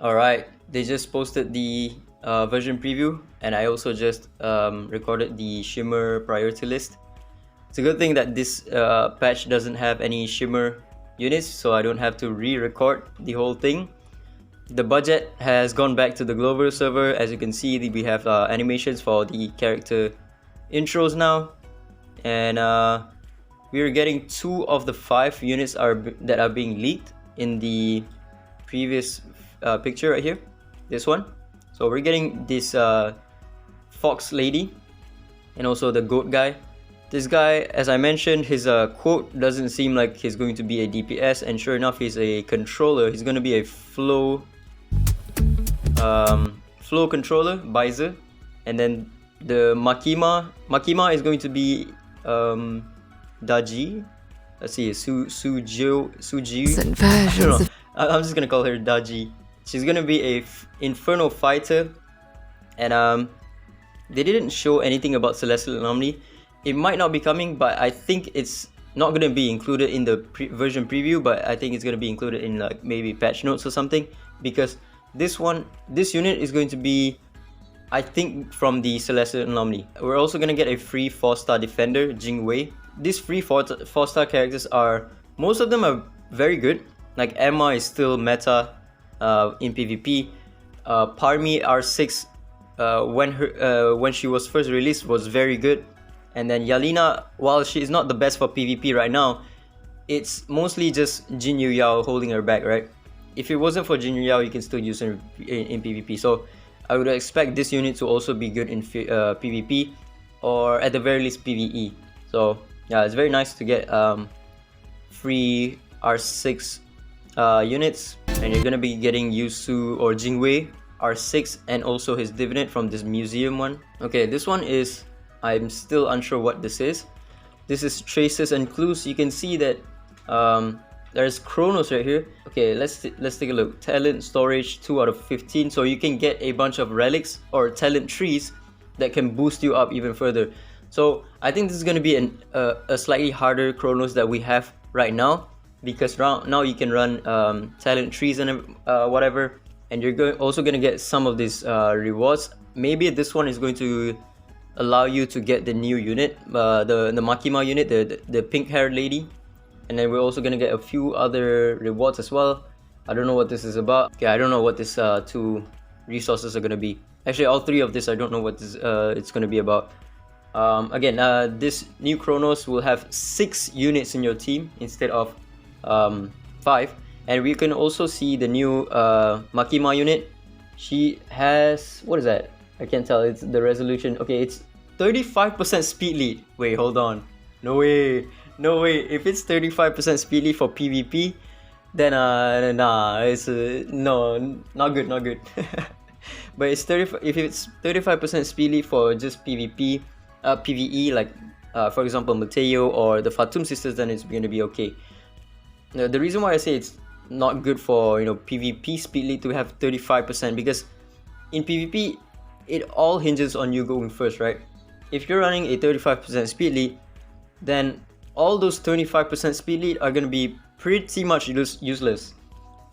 Alright, they just posted the version preview, and I also just recorded the shimmer priority list. It's a good thing that this patch doesn't have any shimmer units, so I don't have to re-record the whole thing. The budget has gone back to the global server. As you can see, we have animations for the character intros now, and we're getting 2 of the 5 units that are being leaked in the previous picture right here, this one. So we're getting this fox lady and also the goat guy. This guy, as I mentioned, his quote doesn't seem like he's going to be a DPS, and sure enough, he's a controller. He's going to be a flow controller, Bizer. And then the Makima is going to be Daji. Let's see, Suji. I don't know. I'm just gonna call her Daji. She's gonna be a Inferno fighter, and they didn't show anything about Celestial Anomaly. It might not be coming, but I think it's not gonna be included in the version preview. But I think it's gonna be included in like maybe patch notes or something, because this unit is going to be, I think, from the Celestial Anomaly. We're also gonna get a free 4-star defender, Jingwei. These free 4-star characters most of them are very good. Like Emma is still meta in PvP. Parmi R6 when she was first released was very good. And then Yalina, while she is not the best for PvP right now, it's mostly just Jin Yu Yao holding her back, right? If it wasn't for Jin Yu Yao, you can still use her in PvP. So I would expect this unit to also be good in PvP, or at the very least PvE. So yeah, it's very nice to get free R6 units, and you're gonna be getting Yusu or Jingwei R6 and also his divinate from this museum one. Okay, this one is, I'm still unsure what this is. This is Traces and Clues. You can see that there's Kronos right here. Okay, let's take a look. Talent storage 2 out of 15. So you can get a bunch of relics or talent trees that can boost you up even further. So I think this is going to be a slightly harder Kronos that we have right now, because now you can run talent trees and whatever, and you're also going to get some of these rewards. Maybe this one is going to allow you to get the new unit, the Makima unit, the pink haired lady. And then we're also going to get a few other rewards as well. I don't know what this is about. Okay, I don't know what this 2 resources are going to be. Actually, all 3 of this, I don't know what this it's going to be about. Again, this new Kronos will have 6 units in your team instead of 5. And we can also see the new Makima unit. She has, what is that? I can't tell, it's the resolution. Okay, it's 35% speed lead. Wait, hold on. No way. If it's 35% speed lead for PvP, then nah, it's no, not good. But it's if it's 35% speed lead for just PvP, PvE, like for example Mateo or the Fatum sisters, then it's gonna be okay. Now, the reason why I say it's not good for PvP speed lead to have 35%, because in PvP it all hinges on you going first, right? If you're running a 35% speed lead, then all those 25% speed lead are gonna be pretty much useless.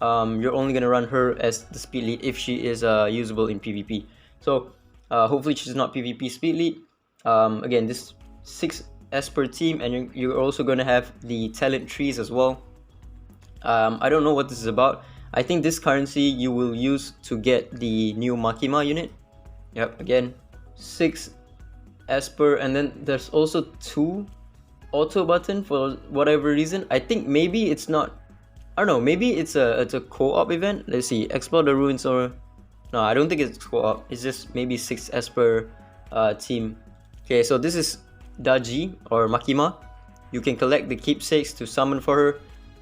You're only gonna run her as the speed lead if she is usable in PvP. So hopefully she's not PvP speed lead. Again, this 6 Esper team, and you're also gonna have the talent trees as well. I don't know what this is about. I think this currency you will use to get the new Makima unit. Yep, again 6 Esper, and then there's also 2 auto button for whatever reason. I think maybe it's not, I don't know, maybe it's a co-op event. Let's see, explore the ruins, or no, I don't think it's co-op. It's just maybe 6 Esper team. Okay, so this is Daji or Makima. You can collect the keepsakes to summon for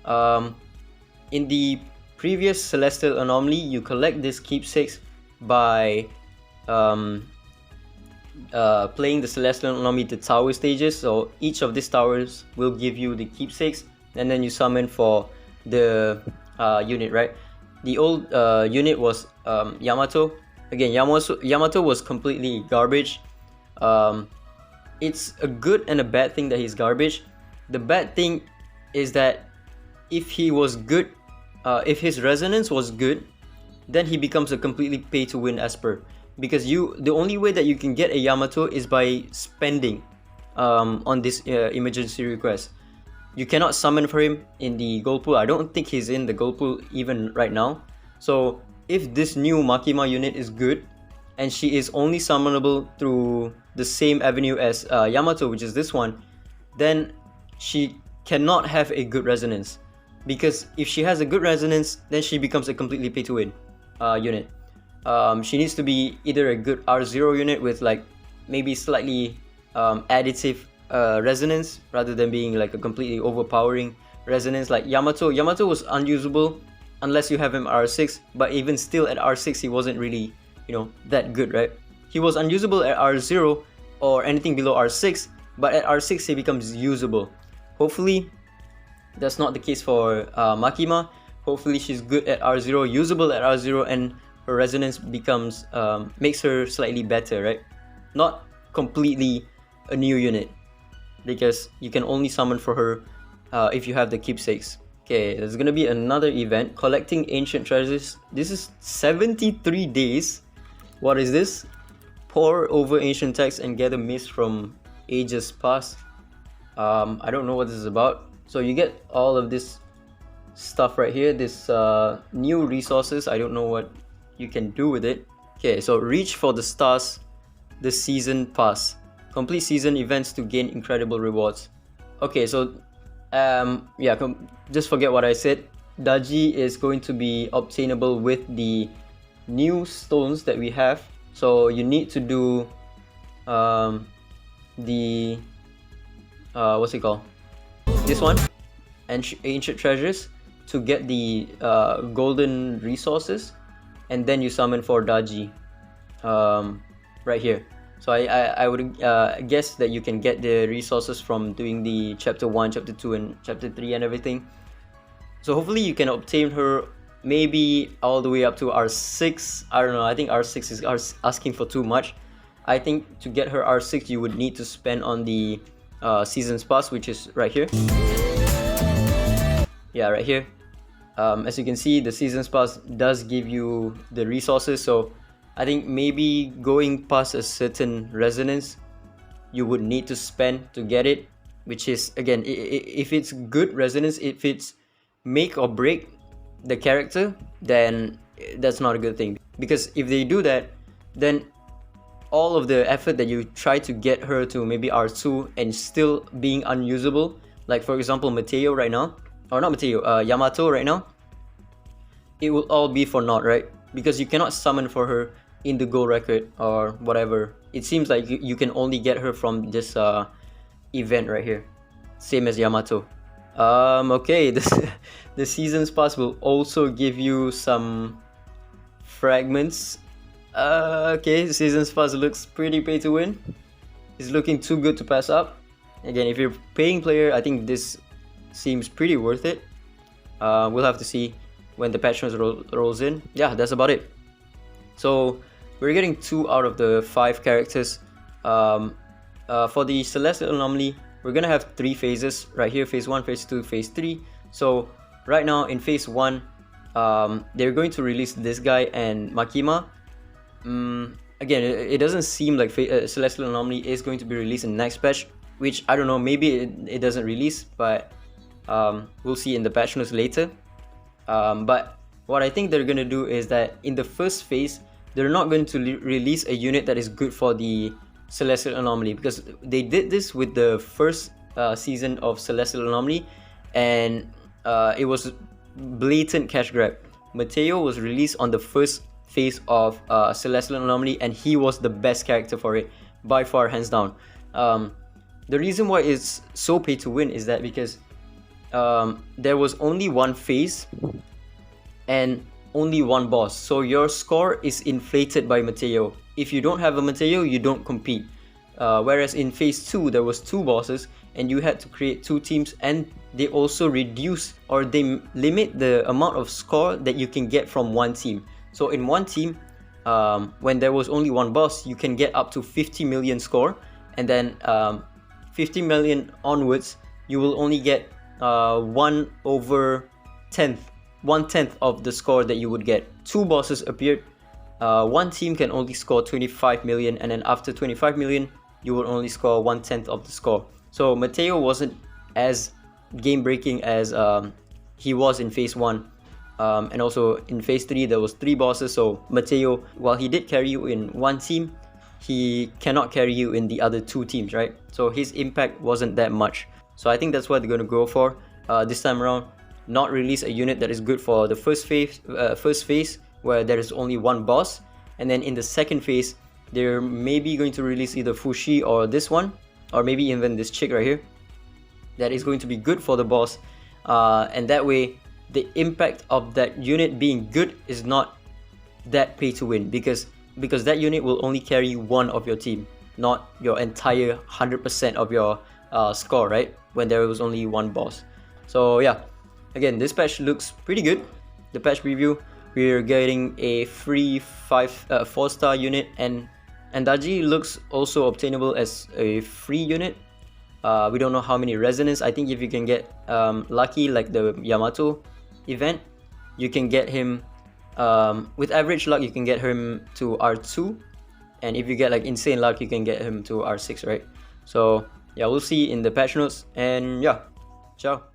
her. In the previous Celestial Anomaly, you collect these keepsakes by playing the Celestial Anomaly to tower stages. So each of these towers will give you the keepsakes, and then you summon for the unit, right? The old unit was Yamato. Again, Yamato was completely garbage. It's a good and a bad thing that he's garbage. The bad thing is that if he was good, if his resonance was good, then he becomes a completely pay to win Esper, because the only way that you can get a Yamato is by spending on this emergency request. You cannot summon for him in the gold pool. I don't think he's in the gold pool even right now. So if this new Makima unit is good and she is only summonable through the same avenue as Yamato, which is this one, then she cannot have a good resonance, because if she has a good resonance, then she becomes a completely pay to win unit. She needs to be either a good R0 unit with like maybe slightly additive resonance, rather than being like a completely overpowering resonance. Like Yamato was unusable unless you have him R6, but even still at R6 he wasn't really, you know, that good, right? He was unusable at R0 or anything below R6, but at R6 he becomes usable. Hopefully that's not the case for Makima. Hopefully she's good at R0, usable at R0, and her resonance becomes makes her slightly better, right? Not completely a new unit, because you can only summon for her if you have the keepsakes. Okay, there's gonna be another event, collecting ancient treasures. This is 73 days. What is this? Pour over ancient texts and gather mist from ages past. I don't know what this is about. So you get all of this stuff right here, this new resources. I don't know what you can do with it. Okay, so reach for the stars, the season pass. Complete season events to gain incredible rewards. Okay, so yeah, just forget what I said. Daji is going to be obtainable with the new stones that we have. So you need to do the what's it called? This one, ancient treasures, to get the golden resources, and then you summon for Daji right here. So I would guess that you can get the resources from doing the chapter 1, chapter 2, and chapter 3 and everything. So hopefully you can obtain her maybe all the way up to R6. I don't know, I think R6 is asking for too much. I think to get her R6 you would need to spend on the seasons pass, which is right here. Yeah, right here. As you can see, the seasons pass does give you the resources, so I think maybe going past a certain resonance you would need to spend to get it, which is, again, if it's good resonance, if it's make or break the character, then that's not a good thing. Because if they do that, then all of the effort that you try to get her to maybe R2 and still being unusable, like for example Mateo right now, or not Mateo, Yamato right now, it will all be for naught, right? Because you cannot summon for her in the gold record or whatever. It seems like you can only get her from this event right here, same as Yamato. Okay, the seasons pass will also give you some fragments. Okay, the seasons pass looks pretty pay to win. It's looking too good to pass up. Again, if you're paying player, I think this seems pretty worth it. We'll have to see when the patch notes rolls in. Yeah, that's about it. So we're getting 2 out of the 5 characters. For the Celestial Anomaly, we're gonna have 3 phases right here: phase 1, phase 2, phase 3. So right now in phase 1, they're going to release this guy and Makima. Again, it doesn't seem like Celestial Anomaly is going to be released in the next patch, which I don't know, maybe it doesn't release, but we'll see in the patch notes later. But what I think they're going to do is that in the first phase, they're not going to release a unit that is good for the Celestial Anomaly, because they did this with the first season of Celestial Anomaly, and it was blatant cash grab. Mateo was released on the first phase of Celestial Anomaly, and he was the best character for it by far, hands down. The reason why it's so pay to win is that because there was only one phase and only one boss, so your score is inflated by Mateo. If you don't have a Mateo, you don't compete. Whereas in phase 2 there was 2 bosses and you had to create 2 teams, and they also reduce, or they limit the amount of score that you can get from one team. So in one team, when there was only one boss, you can get up to 50 million score, and then 50 million onwards you will only get 1/10 1/10 of the score that you would get. 2 bosses appeared. One team can only score 25 million, and then after 25 million, you will only score 1/10 of the score. So Mateo wasn't as game-breaking as he was in phase 1. And also in phase 3, there was 3 bosses. So Mateo, while he did carry you in one team, he cannot carry you in the other 2 teams, right? So his impact wasn't that much. So I think that's what they're going to go for this time around. Not release a unit that is good for the first phase where there is only 1 boss, and then in the second phase they're maybe going to release either Fushi or this one, or maybe even this chick right here that is going to be good for the boss, and that way the impact of that unit being good is not that pay to win, because that unit will only carry one of your team, not your entire 100% of your score, right, when there was only 1 boss. So yeah, again, this patch looks pretty good. The patch preview, we're getting a free 4-star unit, and Daji looks also obtainable as a free unit. We don't know how many resonance. I think if you can get lucky, like the Yamato event, you can get him with average luck, you can get him to R2, and if you get like insane luck, you can get him to R6, right? So yeah, we'll see in the patch notes, and yeah, ciao.